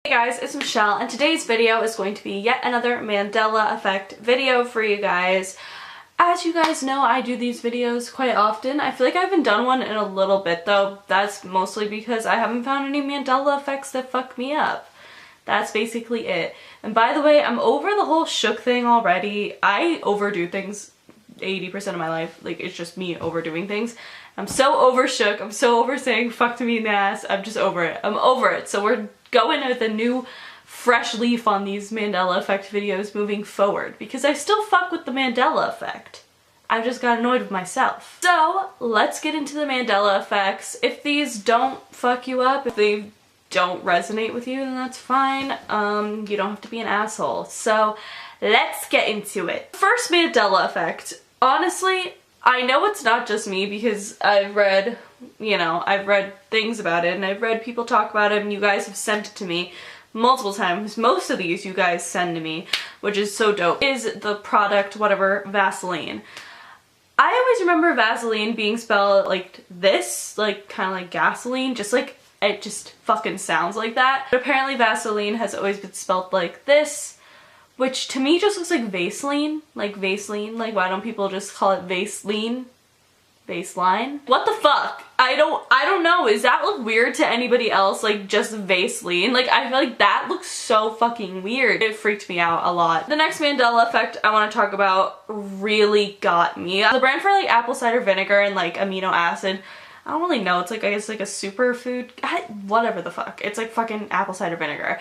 Hey guys, it's Michelle, and today's video is going to be yet another Mandela effect video for you guys. As you guys know, I do these videos quite often. I feel like I haven't done one in a little bit though. That's mostly because I haven't found any Mandela effects that fuck me up. That's basically it. And by the way, I'm over the whole shook thing already. I overdo things 80% of my life. Like, it's just me overdoing things. I'm so over shook. I'm so over saying fuck to me in the ass. I'm just over it. I'm over it. So we're going with a new fresh leaf on these Mandela effect videos moving forward, because I still fuck with the Mandela effect. I just got annoyed with myself. So let's get into the Mandela effects. If these don't fuck you up, if they don't resonate with you, then that's fine. You don't have to be an asshole. So let's get into it. First Mandela effect. Honestly, I know it's not just me because I've read, I've read things about it and I've read people talk about it and you guys have sent it to me multiple times. Most of these you guys send to me, which is so dope. Is the product, whatever, Vaseline. I always remember Vaseline being spelled like this, like kind of like gasoline, just like it just fucking sounds like that. But apparently Vaseline has always been spelled like this, which to me just looks like Vaseline. Like Vaseline. Like, why don't people just call it Vaseline? Baseline? What the fuck? I don't know. Does that look weird to anybody else? Like, just Vaseline? Like, I feel like that looks so fucking weird. It freaked me out a lot. The next Mandela effect I want to talk about really got me. The brand for like apple cider vinegar and like amino acid, I don't really know. It's like, I guess like a superfood, whatever the fuck. It's like fucking apple cider vinegar.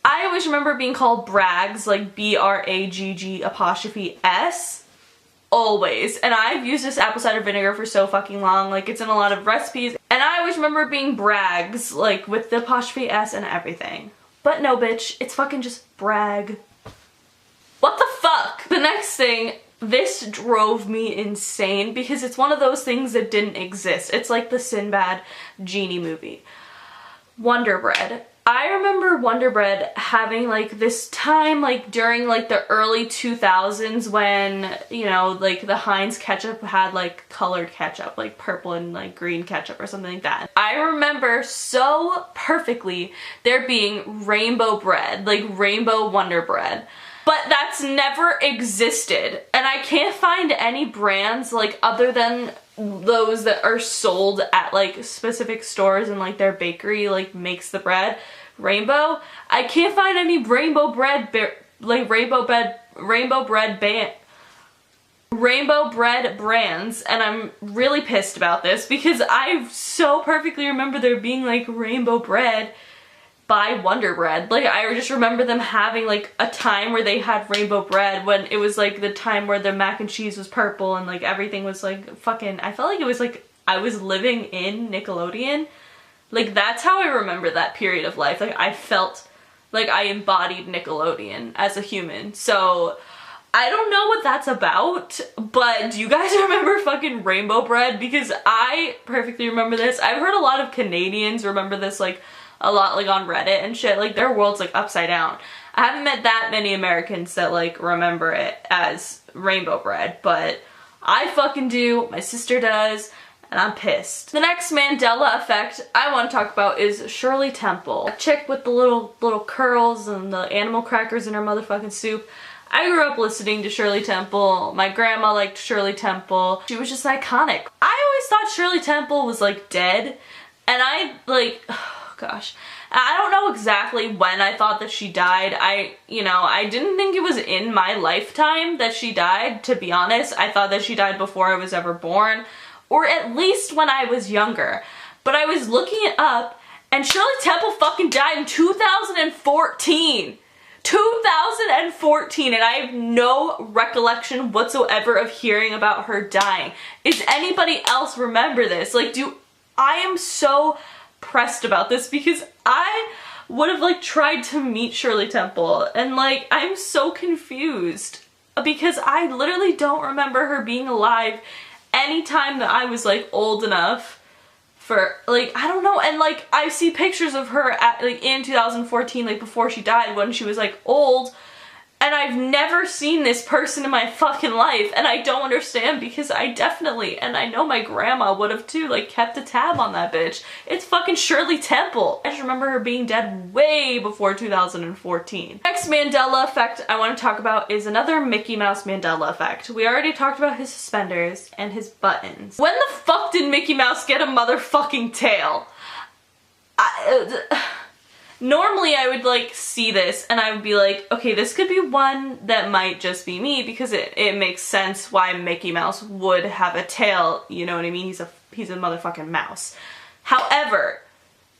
I always remember being called Brags, like B-R-A-G-G''S. Always. And I've used this apple cider vinegar for so fucking long. Like, it's in a lot of recipes. And I always remember being Brags, like with the apostrophe S and everything. But no, bitch. It's fucking just brag. What the fuck? The next thing, this drove me insane because it's one of those things that didn't exist. It's like the Sinbad genie movie. Wonder Bread. I remember Wonder Bread having like this time like during like the early 2000s when, like the Heinz ketchup had like colored ketchup, like purple and like green ketchup or something like that. I remember so perfectly there being rainbow bread, like rainbow Wonder Bread. But that's never existed. And I can't find any brands like other than those that are sold at like specific stores and like their bakery like makes the bread rainbow. I can't find any rainbow bread brands, and I'm really pissed about this because I so perfectly remember there being like rainbow bread by Wonder Bread. Like, I just remember them having like a time where they had rainbow bread when it was like the time where the mac and cheese was purple and like everything was like fucking, I felt like it was like I was living in Nickelodeon. Like, that's how I remember that period of life. Like, I felt like I embodied Nickelodeon as a human. So I don't know what that's about, but do you guys remember fucking rainbow bread? Because I perfectly remember this. I've heard a lot of Canadians remember this like a lot, like on Reddit and shit. Like, their world's like upside down. I haven't met that many Americans that like remember it as rainbow bread, but I fucking do. My sister does, and I'm pissed. The next Mandela effect I want to talk about is Shirley Temple. A chick with the little curls and the animal crackers in her motherfucking soup. I grew up listening to Shirley Temple. My grandma liked Shirley Temple. She was just iconic. I always thought Shirley Temple was like dead, and I like, gosh, I don't know exactly when I thought that she died. I didn't think it was in my lifetime that she died, to be honest. I thought that she died before I was ever born, or at least when I was younger. But I was looking it up, and Shirley Temple fucking died in 2014. 2014, and I have no recollection whatsoever of hearing about her dying. Does anybody else remember this? Like, I am so pressed about this because I would have like tried to meet Shirley Temple, and like I'm so confused because I literally don't remember her being alive anytime that I was like old enough for like, I don't know. And like I see pictures of her at like in 2014, like before she died, when she was like old, And I've never seen this person in my fucking life, and I don't understand because I definitely, and I know my grandma would have too, like kept a tab on that bitch. It's fucking Shirley Temple. I just remember her being dead way before 2014. Next Mandela effect I want to talk about is another Mickey Mouse Mandela effect. We already talked about his suspenders and his buttons. When the fuck did Mickey Mouse get a motherfucking tail? Normally I would like see this and I would be like, okay, this could be one that might just be me because it makes sense why Mickey Mouse would have a tail, you know what I mean? He's a motherfucking mouse. However,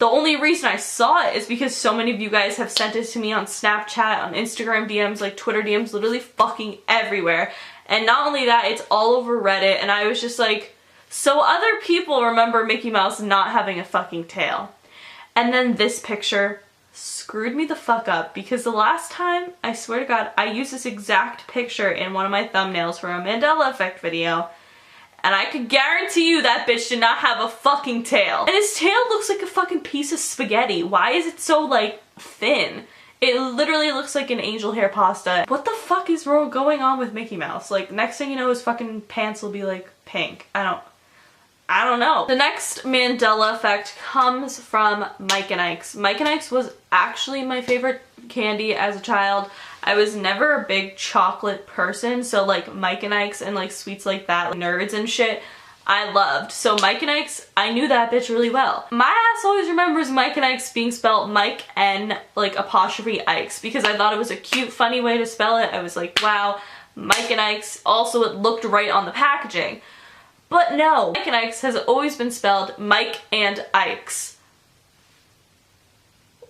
the only reason I saw it is because so many of you guys have sent it to me on Snapchat, on Instagram DMs, like Twitter DMs, literally fucking everywhere. And not only that, it's all over Reddit, and I was just like, so other people remember Mickey Mouse not having a fucking tail. And then this picture screwed me the fuck up because the last time, I swear to God, I used this exact picture in one of my thumbnails for a Mandela effect video, and I could guarantee you that bitch did not have a fucking tail. And his tail looks like a fucking piece of spaghetti. Why is it so like thin? It literally looks like an angel hair pasta. What the fuck is going on with Mickey Mouse? Like, next thing you know, his fucking pants will be like pink. I don't know. The next Mandela effect comes from Mike and Ike's. Mike and Ike's was actually my favorite candy as a child. I was never a big chocolate person, so like Mike and Ike's and like sweets like that, like Nerds and shit, I loved. So Mike and Ike's, I knew that bitch really well. My ass always remembers Mike and Ike's being spelled Mike and like apostrophe Ike's because I thought it was a cute, funny way to spell it. I was like, wow, Mike and Ike's. Also, it looked right on the packaging. But no, Mike and Ike's has always been spelled Mike and Ike's.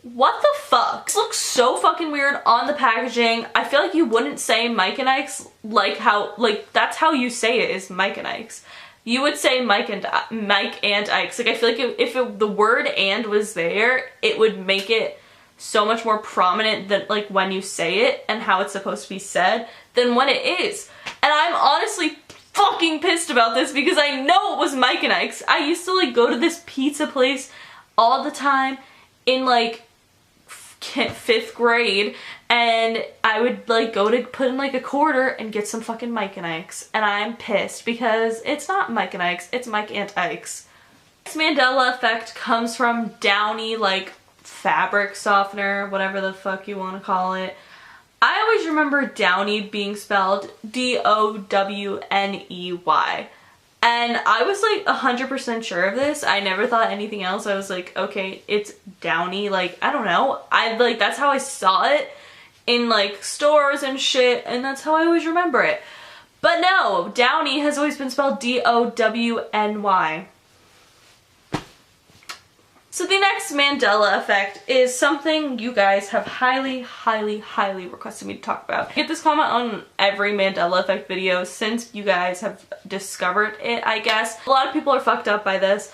What the fuck? This looks so fucking weird on the packaging. I feel like you wouldn't say Mike and Ike's like how, like, that's how you say it is Mike and Ike's. You would say Mike and Ike's. Like, I feel like if the word and was there, it would make it so much more prominent than like when you say it and how it's supposed to be said than when it is. And I'm honestly fucking pissed about this because I know it was Mike and Ike's. I used to like go to this pizza place all the time in like 5th grade, and I would like go to put in like a quarter and get some fucking Mike and Ike's, and I'm pissed because it's not Mike and Ike's, it's Mike and Ike's. This Mandela effect comes from Downy, like fabric softener, whatever the fuck you want to call it. I always remember Downy being spelled D-O-W-N-E-Y. And I was like 100% sure of this. I never thought anything else. I was like, okay, it's Downy. Like, I don't know. That's how I saw it in like stores and shit, and that's how I always remember it. But no, Downy has always been spelled D-O-W-N-Y. So the next Mandela effect is something you guys have highly, highly, highly requested me to talk about. I get this comment on every Mandela effect video since you guys have discovered it, I guess. A lot of people are fucked up by this,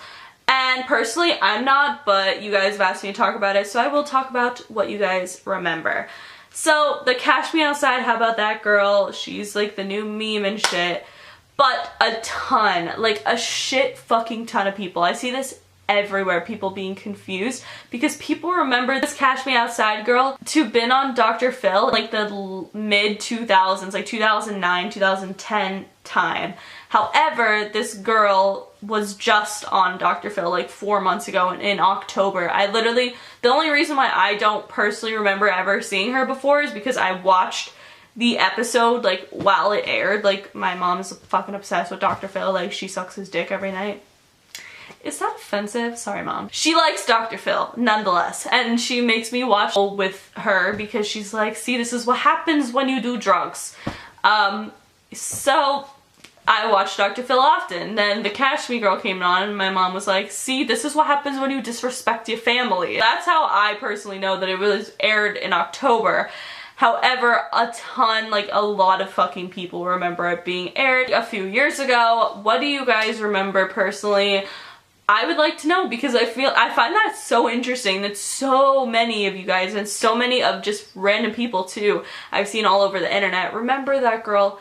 and personally I'm not, but you guys have asked me to talk about it, so I will talk about what you guys remember. So the Cash Me Outside, how about that girl? She's like the new meme and shit. But a ton, like a shit fucking ton of people. I see this everywhere, people being confused because people remember this Cash Me Outside girl to have been on Dr. Phil like the mid 2000s, like 2009, 2010 time. However, this girl was just on Dr. Phil like 4 months ago in October. The only reason why I don't personally remember ever seeing her before is because I watched the episode like while it aired. Like, my mom is fucking obsessed with Dr. Phil, like she sucks his dick every night. Is that offensive? Sorry, Mom. She likes Dr. Phil, nonetheless, and she makes me watch with her because she's like, see, this is what happens when you do drugs. So I watch Dr. Phil often. Then the Cash Me girl came on and my mom was like, see, this is what happens when you disrespect your family. That's how I personally know that it was aired in October. However, a lot of fucking people remember it being aired a few years ago. What do you guys remember personally? I would like to know because I find that so interesting that so many of you guys and so many of just random people too I've seen all over the internet remember that girl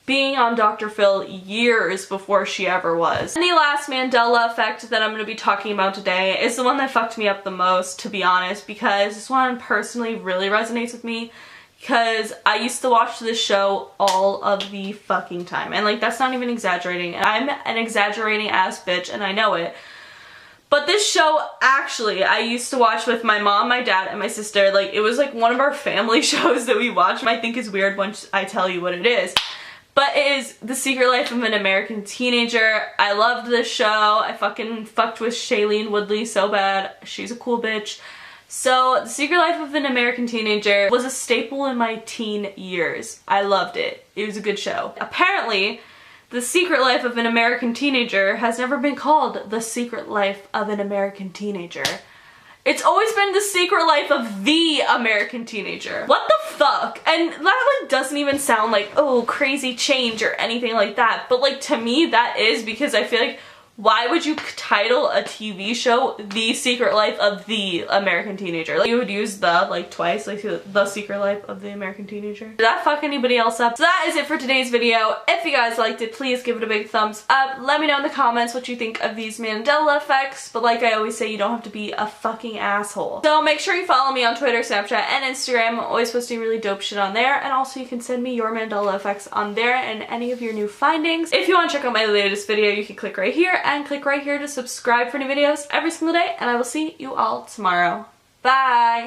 being on Dr. Phil years before she ever was. And the last Mandela effect that I'm going to be talking about today is the one that fucked me up the most, to be honest, because this one personally really resonates with me because I used to watch this show all of the fucking time. And like, that's not even exaggerating. And I'm an exaggerating ass bitch and I know it. But this show, actually, I used to watch with my mom, my dad, and my sister. Like, it was like one of our family shows that we watched. I think is weird once I tell you what it is. But it is The Secret Life of an American Teenager. I loved this show. I fucking fucked with Shailene Woodley so bad. She's a cool bitch. So, The Secret Life of an American Teenager was a staple in my teen years. I loved it. It was a good show. Apparently, The Secret Life of an American Teenager has never been called The Secret Life of an American Teenager. It's always been The Secret Life of the American Teenager. What the fuck? And that like doesn't even sound like, oh, crazy change or anything like that. But like to me that is, because I feel like, why would you title a TV show The Secret Life of the American Teenager? Like, you would use the like twice, like The Secret Life of the American Teenager. Did that fuck anybody else up? So that is it for today's video. If you guys liked it, please give it a big thumbs up. Let me know in the comments what you think of these Mandela effects. But like I always say, you don't have to be a fucking asshole. So make sure you follow me on Twitter, Snapchat, and Instagram. I'm always posting really dope shit on there. And also you can send me your Mandela effects on there and any of your new findings. If you want to check out my latest video, you can click right here. And click right here to subscribe for new videos every single day, and I will see you all tomorrow. Bye!